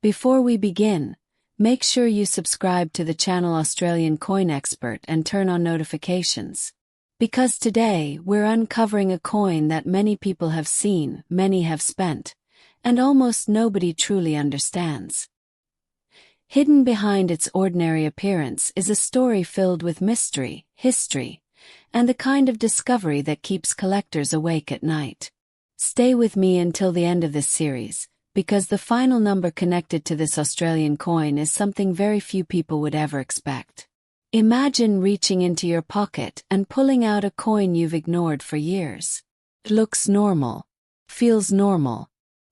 Before we begin, make sure you subscribe to the channel Australian Coin Expert and turn on notifications. Because today, we're uncovering a coin that many people have seen, many have spent, and almost nobody truly understands. Hidden behind its ordinary appearance is a story filled with mystery, history, and the kind of discovery that keeps collectors awake at night. Stay with me until the end of this series, because the final number connected to this Australian coin is something very few people would ever expect. Imagine reaching into your pocket and pulling out a coin you've ignored for years. It looks normal, feels normal.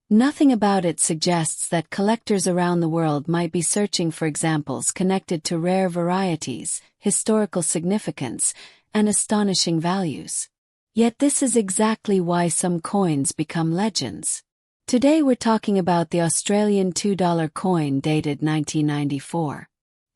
Nothing about it suggests that collectors around the world might be searching for examples connected to rare varieties, historical significance, and astonishing values. Yet this is exactly why some coins become legends. Today we're talking about the Australian $2 coin dated 1994.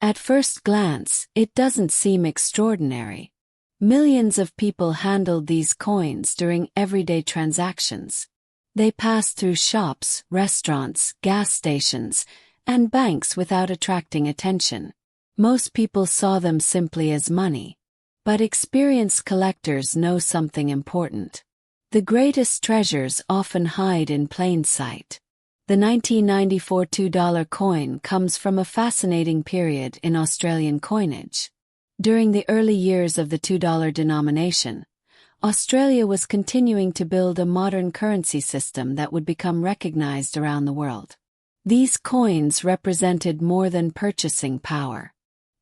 At first glance, it doesn't seem extraordinary. Millions of people handled these coins during everyday transactions. They passed through shops, restaurants, gas stations, and banks without attracting attention. Most people saw them simply as money. But experienced collectors know something important. The greatest treasures often hide in plain sight. The 1994 $2 coin comes from a fascinating period in Australian coinage. During the early years of the $2 denomination, Australia was continuing to build a modern currency system that would become recognized around the world. These coins represented more than purchasing power.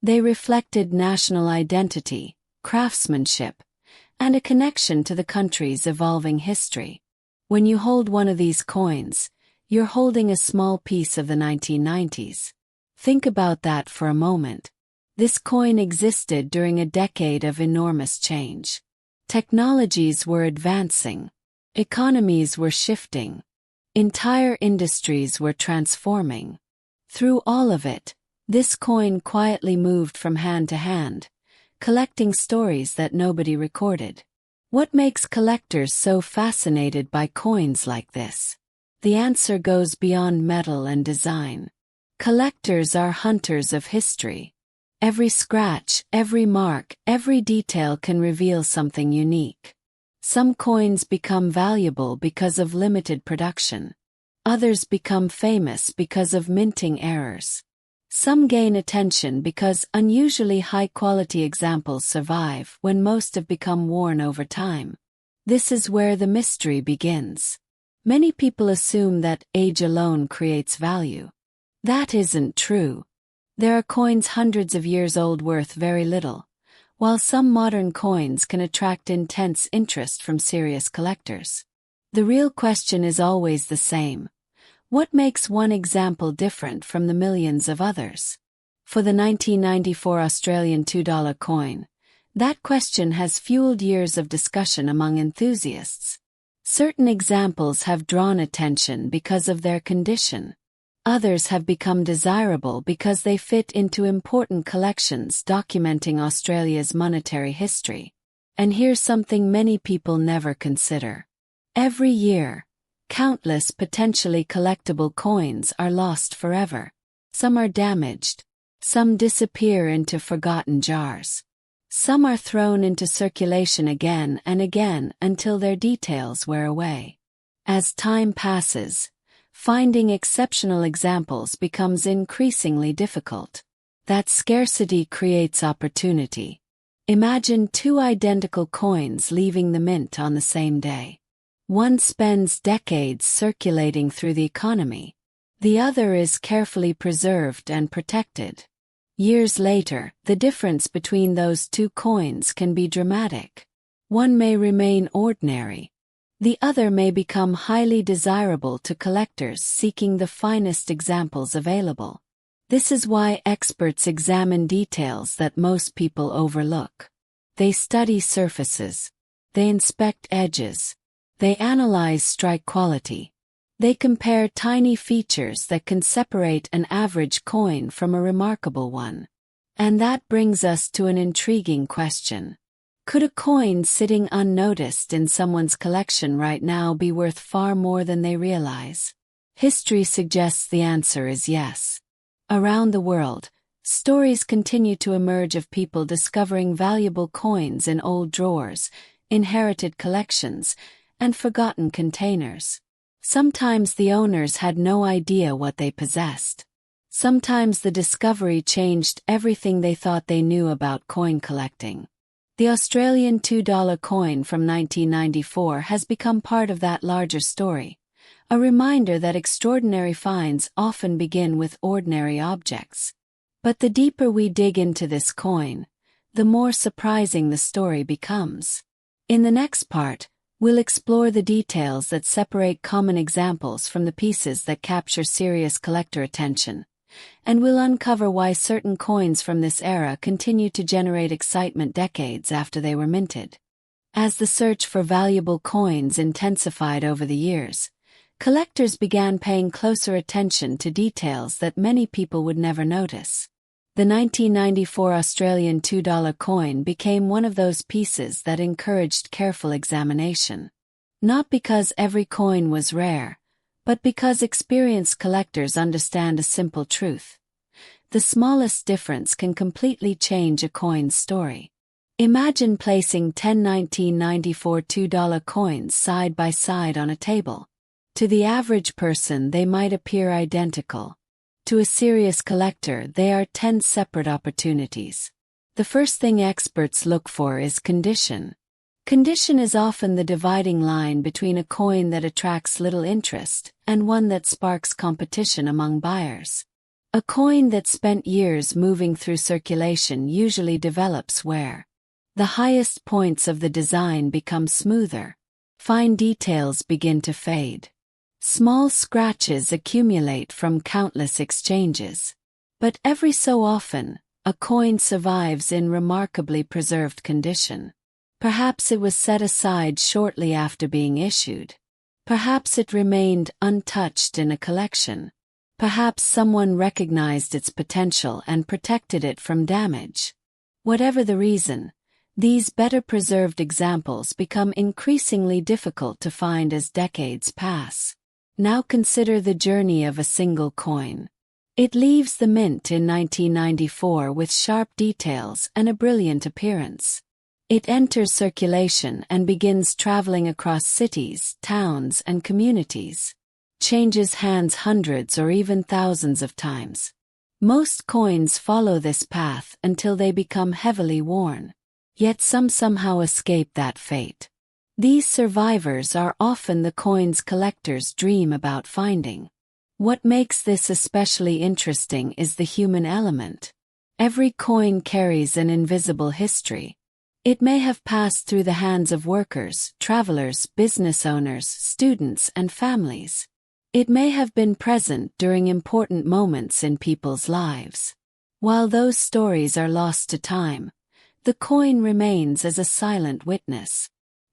They reflected national identity, craftsmanship, and a connection to the country's evolving history. When you hold one of these coins, you're holding a small piece of the 1990s. Think about that for a moment. This coin existed during a decade of enormous change. Technologies were advancing. Economies were shifting. Entire industries were transforming. Through all of it, this coin quietly moved from hand to hand, collecting stories that nobody recorded. What makes collectors so fascinated by coins like this? The answer goes beyond metal and design. Collectors are hunters of history. Every scratch, every mark, every detail can reveal something unique. Some coins become valuable because of limited production. Others become famous because of minting errors. Some gain attention because unusually high-quality examples survive when most have become worn over time. This is where the mystery begins. Many people assume that age alone creates value. That isn't true. There are coins hundreds of years old worth very little, while some modern coins can attract intense interest from serious collectors. The real question is always the same. What makes one example different from the millions of others? For the 1994 Australian $2 coin, that question has fueled years of discussion among enthusiasts. Certain examples have drawn attention because of their condition. Others have become desirable because they fit into important collections documenting Australia's monetary history. And here's something many people never consider. Every year, countless potentially collectible coins are lost forever. Some are damaged. Some disappear into forgotten jars. Some are thrown into circulation again and again until their details wear away. As time passes, finding exceptional examples becomes increasingly difficult. That scarcity creates opportunity. Imagine two identical coins leaving the mint on the same day. One spends decades circulating through the economy. The other is carefully preserved and protected. Years later, the difference between those two coins can be dramatic. One may remain ordinary. The other may become highly desirable to collectors seeking the finest examples available. This is why experts examine details that most people overlook. They study surfaces. They inspect edges. They analyze strike quality. They compare tiny features that can separate an average coin from a remarkable one. And that brings us to an intriguing question. Could a coin sitting unnoticed in someone's collection right now be worth far more than they realize? History suggests the answer is yes. Around the world, stories continue to emerge of people discovering valuable coins in old drawers, inherited collections, and forgotten containers. Sometimes the owners had no idea what they possessed. Sometimes the discovery changed everything they thought they knew about coin collecting. The Australian $2 coin from 1994 has become part of that larger story, a reminder that extraordinary finds often begin with ordinary objects. But the deeper we dig into this coin, the more surprising the story becomes. In the next part, we'll explore the details that separate common examples from the pieces that capture serious collector attention, and we'll uncover why certain coins from this era continue to generate excitement decades after they were minted. As the search for valuable coins intensified over the years, collectors began paying closer attention to details that many people would never notice. The 1994 Australian $2 coin became one of those pieces that encouraged careful examination. Not because every coin was rare, but because experienced collectors understand a simple truth. The smallest difference can completely change a coin's story. Imagine placing 10 1994 $2 coins side by side on a table. To the average person, they might appear identical. To a serious collector, they are 10 separate opportunities. The first thing experts look for is condition. Condition is often the dividing line between a coin that attracts little interest and one that sparks competition among buyers. A coin that spent years moving through circulation usually develops wear. The highest points of the design become smoother. Fine details begin to fade. Small scratches accumulate from countless exchanges. But every so often, a coin survives in remarkably preserved condition. Perhaps it was set aside shortly after being issued. Perhaps it remained untouched in a collection. Perhaps someone recognized its potential and protected it from damage. Whatever the reason, these better preserved examples become increasingly difficult to find as decades pass. Now consider the journey of a single coin. It leaves the mint in 1994 with sharp details and a brilliant appearance. It enters circulation and begins traveling across cities, towns, and communities. Changes hands hundreds or even thousands of times. Most coins follow this path until they become heavily worn. Yet some somehow escape that fate. These survivors are often the coins collectors dream about finding. What makes this especially interesting is the human element. Every coin carries an invisible history. It may have passed through the hands of workers, travelers, business owners, students, and families. It may have been present during important moments in people's lives. While those stories are lost to time, the coin remains as a silent witness.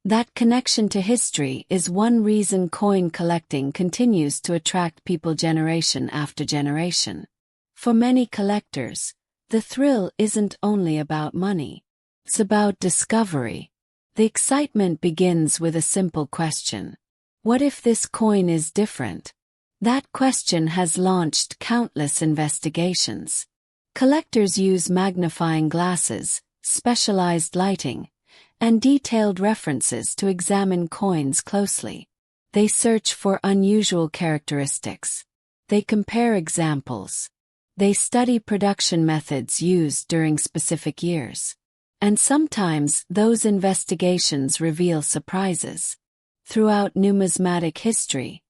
That connection to history is one reason coin collecting continues to attract people generation after generation. For many collectors, the thrill isn't only about money. It's about discovery. The excitement begins with a simple question. What if this coin is different? That question has launched countless investigations. Collectors use magnifying glasses, specialized lighting, and detailed references to examine coins closely. They search for unusual characteristics. They compare examples. They study production methods used during specific years. And sometimes those investigations reveal surprises. Throughout numismatic history,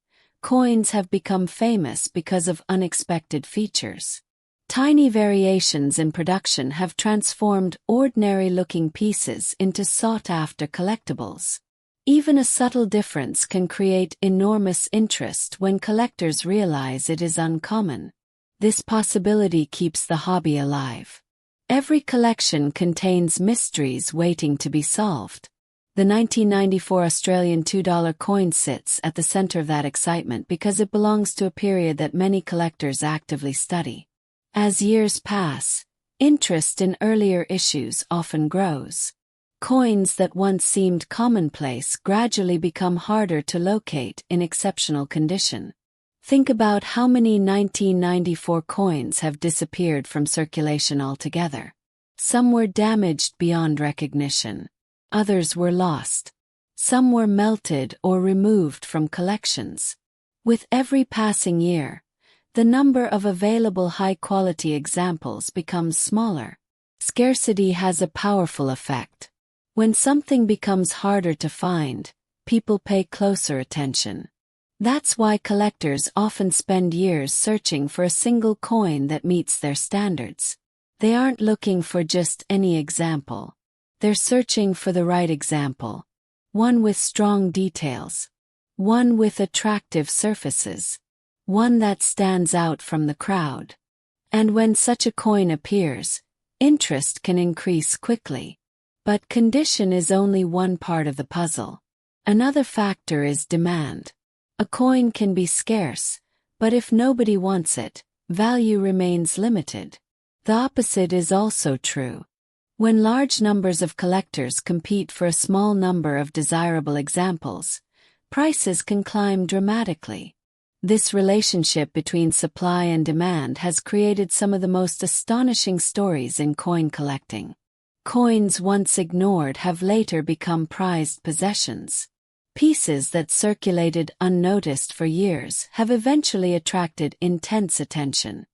coins have become famous because of unexpected features. Tiny variations in production have transformed ordinary-looking pieces into sought-after collectibles. Even a subtle difference can create enormous interest when collectors realize it is uncommon. This possibility keeps the hobby alive. Every collection contains mysteries waiting to be solved. The 1994 Australian $2 coin sits at the center of that excitement because it belongs to a period that many collectors actively study. As years pass, interest in earlier issues often grows. Coins that once seemed commonplace gradually become harder to locate in exceptional condition. Think about how many 1994 coins have disappeared from circulation altogether. Some were damaged beyond recognition. Others were lost. Some were melted or removed from collections. With every passing year, the number of available high-quality examples becomes smaller. Scarcity has a powerful effect. When something becomes harder to find, people pay closer attention. That's why collectors often spend years searching for a single coin that meets their standards. They aren't looking for just any example. They're searching for the right example. One with strong details. One with attractive surfaces. One that stands out from the crowd. And when such a coin appears, interest can increase quickly. But condition is only one part of the puzzle. Another factor is demand. A coin can be scarce, but if nobody wants it, value remains limited. The opposite is also true. When large numbers of collectors compete for a small number of desirable examples, prices can climb dramatically. This relationship between supply and demand has created some of the most astonishing stories in coin collecting. Coins once ignored have later become prized possessions. Pieces that circulated unnoticed for years have eventually attracted intense attention.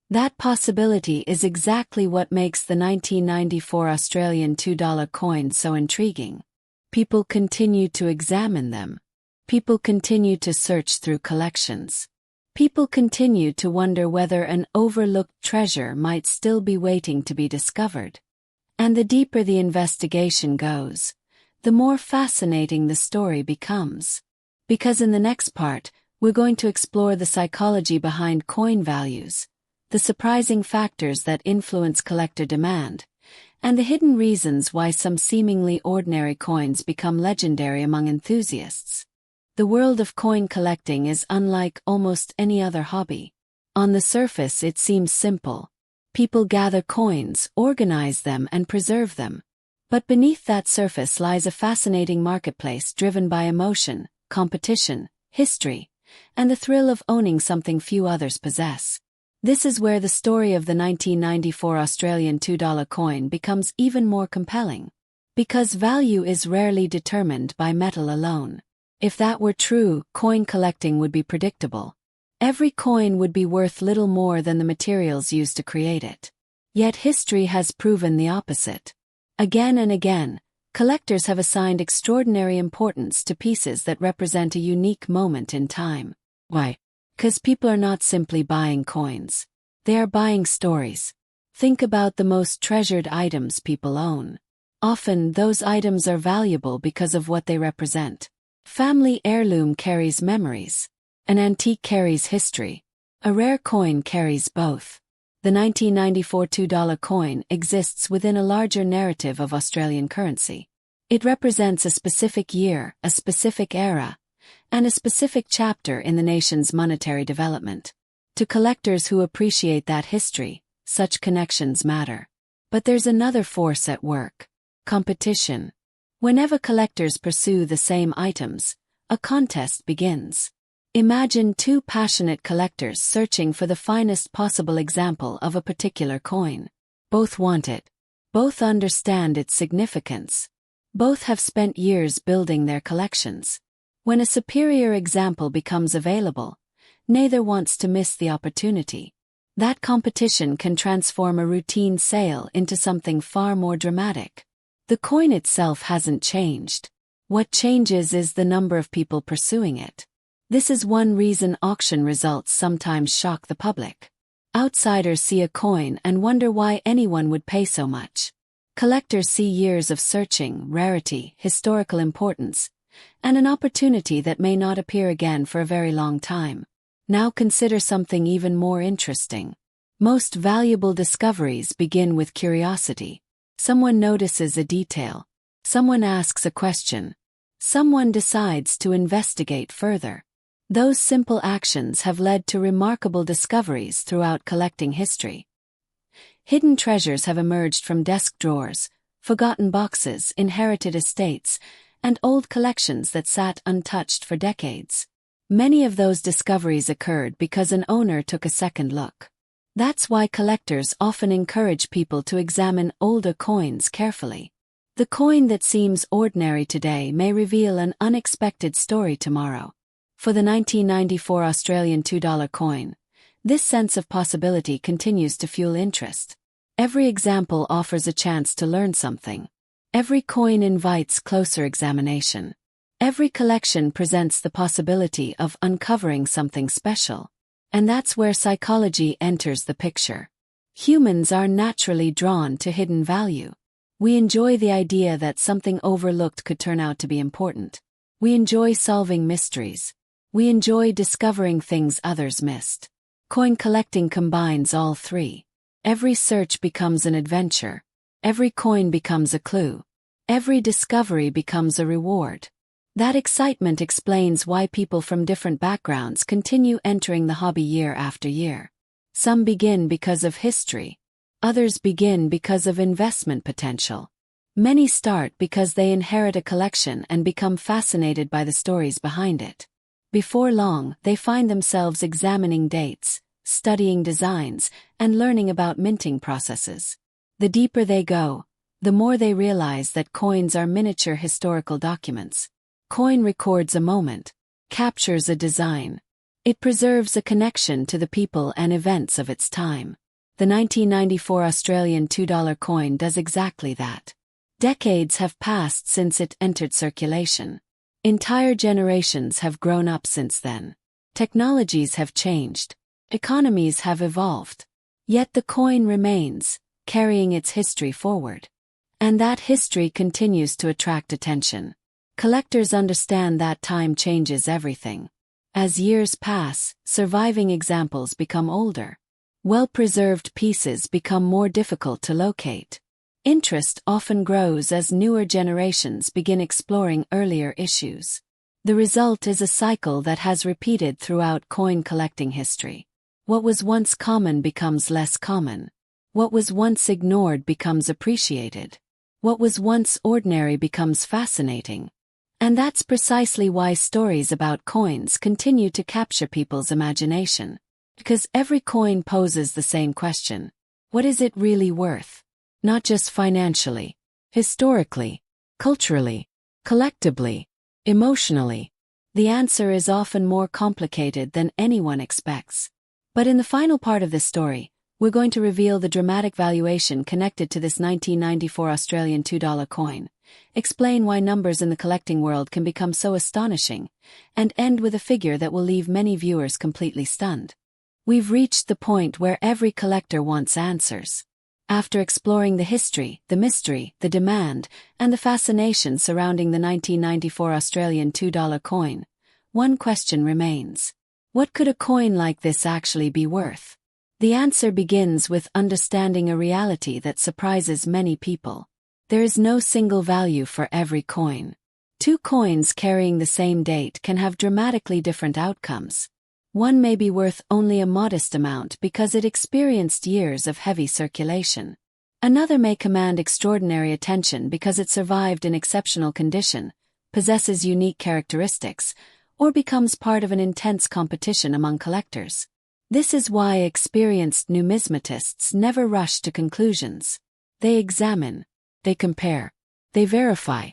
That possibility is exactly what makes the 1994 Australian $2 coin so intriguing. People continue to examine them. People continue to search through collections. People continue to wonder whether an overlooked treasure might still be waiting to be discovered. And the deeper the investigation goes, the more fascinating the story becomes. Because in the next part, we're going to explore the psychology behind coin values, the surprising factors that influence collector demand, and the hidden reasons why some seemingly ordinary coins become legendary among enthusiasts. The world of coin collecting is unlike almost any other hobby. On the surface, it seems simple. People gather coins, organize them, and preserve them. But beneath that surface lies a fascinating marketplace driven by emotion, competition, history, and the thrill of owning something few others possess. This is where the story of the 1994 Australian $2 coin becomes even more compelling. Because value is rarely determined by metal alone. If that were true, coin collecting would be predictable. Every coin would be worth little more than the materials used to create it. Yet history has proven the opposite. Again and again, collectors have assigned extraordinary importance to pieces that represent a unique moment in time. Why? 'Cause people are not simply buying coins. They are buying stories. Think about the most treasured items people own. Often, those items are valuable because of what they represent. Family heirloom carries memories. An antique carries history. A rare coin carries both. The 1994 $2 coin exists within a larger narrative of Australian currency. It represents a specific year, a specific era, and a specific chapter in the nation's monetary development. To collectors who appreciate that history, such connections matter. But there's another force at work: competition. Whenever collectors pursue the same items, a contest begins. Imagine two passionate collectors searching for the finest possible example of a particular coin. Both want it. Both understand its significance. Both have spent years building their collections. When a superior example becomes available, neither wants to miss the opportunity. That competition can transform a routine sale into something far more dramatic. The coin itself hasn't changed. What changes is the number of people pursuing it. This is one reason auction results sometimes shock the public. Outsiders see a coin and wonder why anyone would pay so much. Collectors see years of searching, rarity, historical importance, and an opportunity that may not appear again for a very long time. Now consider something even more interesting. Most valuable discoveries begin with curiosity. Someone notices a detail. Someone asks a question. Someone decides to investigate further. Those simple actions have led to remarkable discoveries throughout collecting history. Hidden treasures have emerged from desk drawers, forgotten boxes, inherited estates, and old collections that sat untouched for decades. Many of those discoveries occurred because an owner took a second look. That's why collectors often encourage people to examine older coins carefully. The coin that seems ordinary today may reveal an unexpected story tomorrow. For the 1994 Australian $2 coin, this sense of possibility continues to fuel interest. Every example offers a chance to learn something. Every coin invites closer examination. Every collection presents the possibility of uncovering something special. And that's where psychology enters the picture. Humans are naturally drawn to hidden value. We enjoy the idea that something overlooked could turn out to be important. We enjoy solving mysteries. We enjoy discovering things others missed. Coin collecting combines all three. Every search becomes an adventure. Every coin becomes a clue. Every discovery becomes a reward. That excitement explains why people from different backgrounds continue entering the hobby year after year. Some begin because of history. Others begin because of investment potential. Many start because they inherit a collection and become fascinated by the stories behind it. Before long, they find themselves examining dates, studying designs, and learning about minting processes. The deeper they go, the more they realize that coins are miniature historical documents. Coin records a moment, captures a design. It preserves a connection to the people and events of its time. The 1994 Australian $2 coin does exactly that. Decades have passed since it entered circulation. Entire generations have grown up since then. Technologies have changed. Economies have evolved. Yet the coin remains, carrying its history forward. And that history continues to attract attention. Collectors understand that time changes everything. As years pass, surviving examples become older. Well-preserved pieces become more difficult to locate. Interest often grows as newer generations begin exploring earlier issues. The result is a cycle that has repeated throughout coin collecting history. What was once common becomes less common. What was once ignored becomes appreciated. What was once ordinary becomes fascinating. And that's precisely why stories about coins continue to capture people's imagination. Because every coin poses the same question. What is it really worth? Not just financially, historically, culturally, collectively, emotionally. The answer is often more complicated than anyone expects. But in the final part of this story, we're going to reveal the dramatic valuation connected to this 1994 Australian $2 coin, explain why numbers in the collecting world can become so astonishing, and end with a figure that will leave many viewers completely stunned. We've reached the point where every collector wants answers. After exploring the history, the mystery, the demand, and the fascination surrounding the 1994 Australian $2 coin, one question remains. What could a coin like this actually be worth? The answer begins with understanding a reality that surprises many people. There is no single value for every coin. Two coins carrying the same date can have dramatically different outcomes. One may be worth only a modest amount because it experienced years of heavy circulation. Another may command extraordinary attention because it survived in exceptional condition, possesses unique characteristics, or becomes part of an intense competition among collectors. This is why experienced numismatists never rush to conclusions. They examine, they compare, they verify,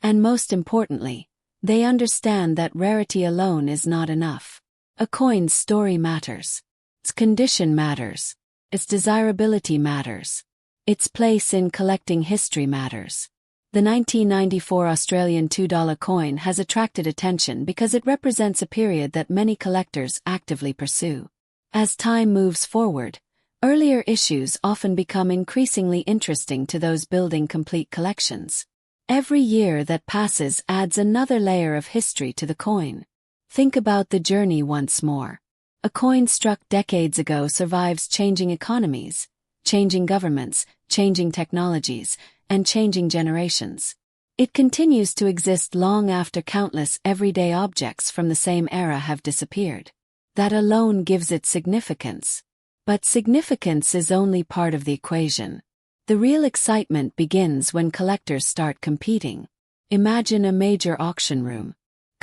and most importantly, they understand that rarity alone is not enough. A coin's story matters. Its condition matters. Its desirability matters. Its place in collecting history matters. The 1994 Australian $2 coin has attracted attention because it represents a period that many collectors actively pursue. As time moves forward, earlier issues often become increasingly interesting to those building complete collections. Every year that passes adds another layer of history to the coin. Think about the journey once more. A coin struck decades ago survives changing economies, changing governments, changing technologies, and changing generations. It continues to exist long after countless everyday objects from the same era have disappeared. That alone gives it significance. But significance is only part of the equation. The real excitement begins when collectors start competing. Imagine a major auction room.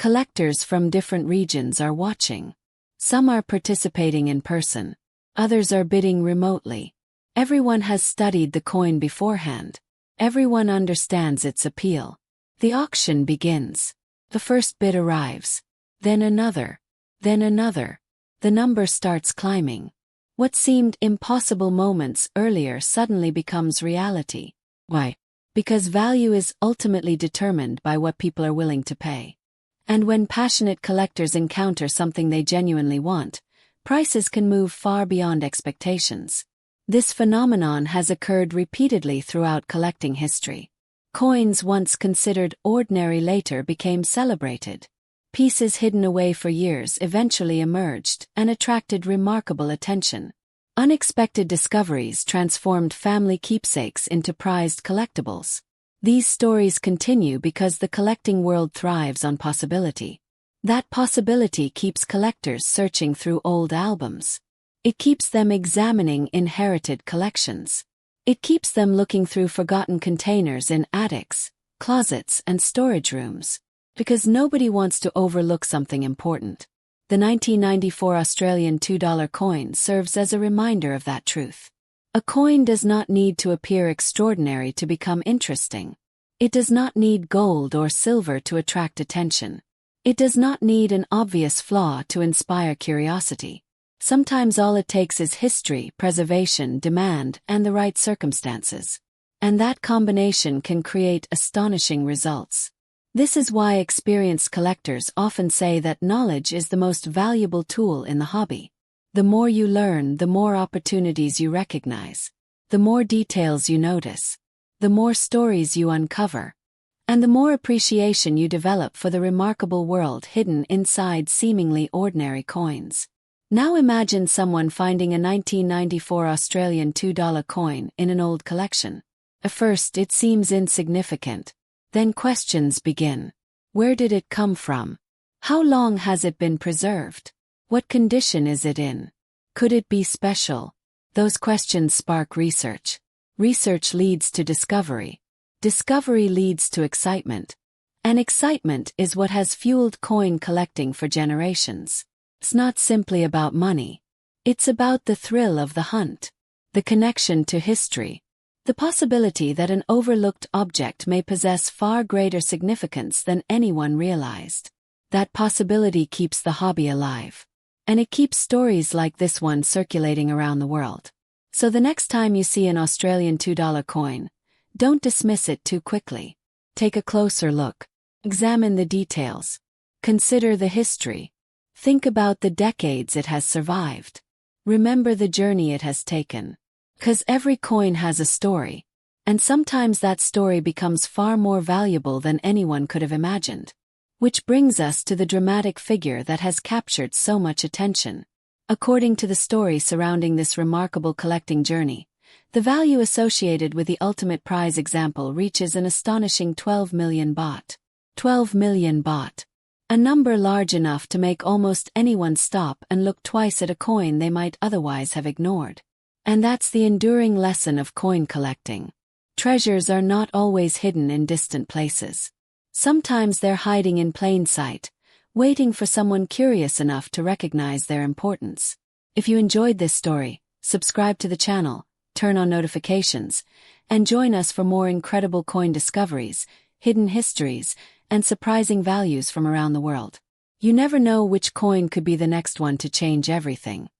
Collectors from different regions are watching. Some are participating in person. Others are bidding remotely. Everyone has studied the coin beforehand. Everyone understands its appeal. The auction begins. The first bid arrives. Then another. Then another. The number starts climbing. What seemed impossible moments earlier suddenly becomes reality. Why? Because value is ultimately determined by what people are willing to pay. And when passionate collectors encounter something they genuinely want, prices can move far beyond expectations. This phenomenon has occurred repeatedly throughout collecting history. Coins once considered ordinary later became celebrated. Pieces hidden away for years eventually emerged and attracted remarkable attention. Unexpected discoveries transformed family keepsakes into prized collectibles. These stories continue because the collecting world thrives on possibility. That possibility keeps collectors searching through old albums. It keeps them examining inherited collections. It keeps them looking through forgotten containers in attics, closets, and storage rooms. Because nobody wants to overlook something important. The 1994 Australian $2 coin serves as a reminder of that truth. A coin does not need to appear extraordinary to become interesting. It does not need gold or silver to attract attention. It does not need an obvious flaw to inspire curiosity. Sometimes all it takes is history, preservation, demand, and the right circumstances. And that combination can create astonishing results. This is why experienced collectors often say that knowledge is the most valuable tool in the hobby. The more you learn, the more opportunities you recognize. The more details you notice. The more stories you uncover. And the more appreciation you develop for the remarkable world hidden inside seemingly ordinary coins. Now imagine someone finding a 1994 Australian $2 coin in an old collection. At first it seems insignificant. Then questions begin. Where did it come from? How long has it been preserved? What condition is it in? Could it be special? Those questions spark research. Research leads to discovery. Discovery leads to excitement. And excitement is what has fueled coin collecting for generations. It's not simply about money. It's about the thrill of the hunt. The connection to history. The possibility that an overlooked object may possess far greater significance than anyone realized. That possibility keeps the hobby alive. And it keeps stories like this one circulating around the world. So the next time you see an Australian $2 coin, don't dismiss it too quickly. Take a closer look. Examine the details. Consider the history. Think about the decades it has survived. Remember the journey it has taken. 'Cause every coin has a story. And sometimes that story becomes far more valuable than anyone could have imagined. Which brings us to the dramatic figure that has captured so much attention. According to the story surrounding this remarkable collecting journey, the value associated with the ultimate prize example reaches an astonishing 12 million baht. 12 million baht. A number large enough to make almost anyone stop and look twice at a coin they might otherwise have ignored. And that's the enduring lesson of coin collecting. Treasures are not always hidden in distant places. Sometimes they're hiding in plain sight, waiting for someone curious enough to recognize their importance. If you enjoyed this story, subscribe to the channel, turn on notifications, and join us for more incredible coin discoveries, hidden histories, and surprising values from around the world. You never know which coin could be the next one to change everything.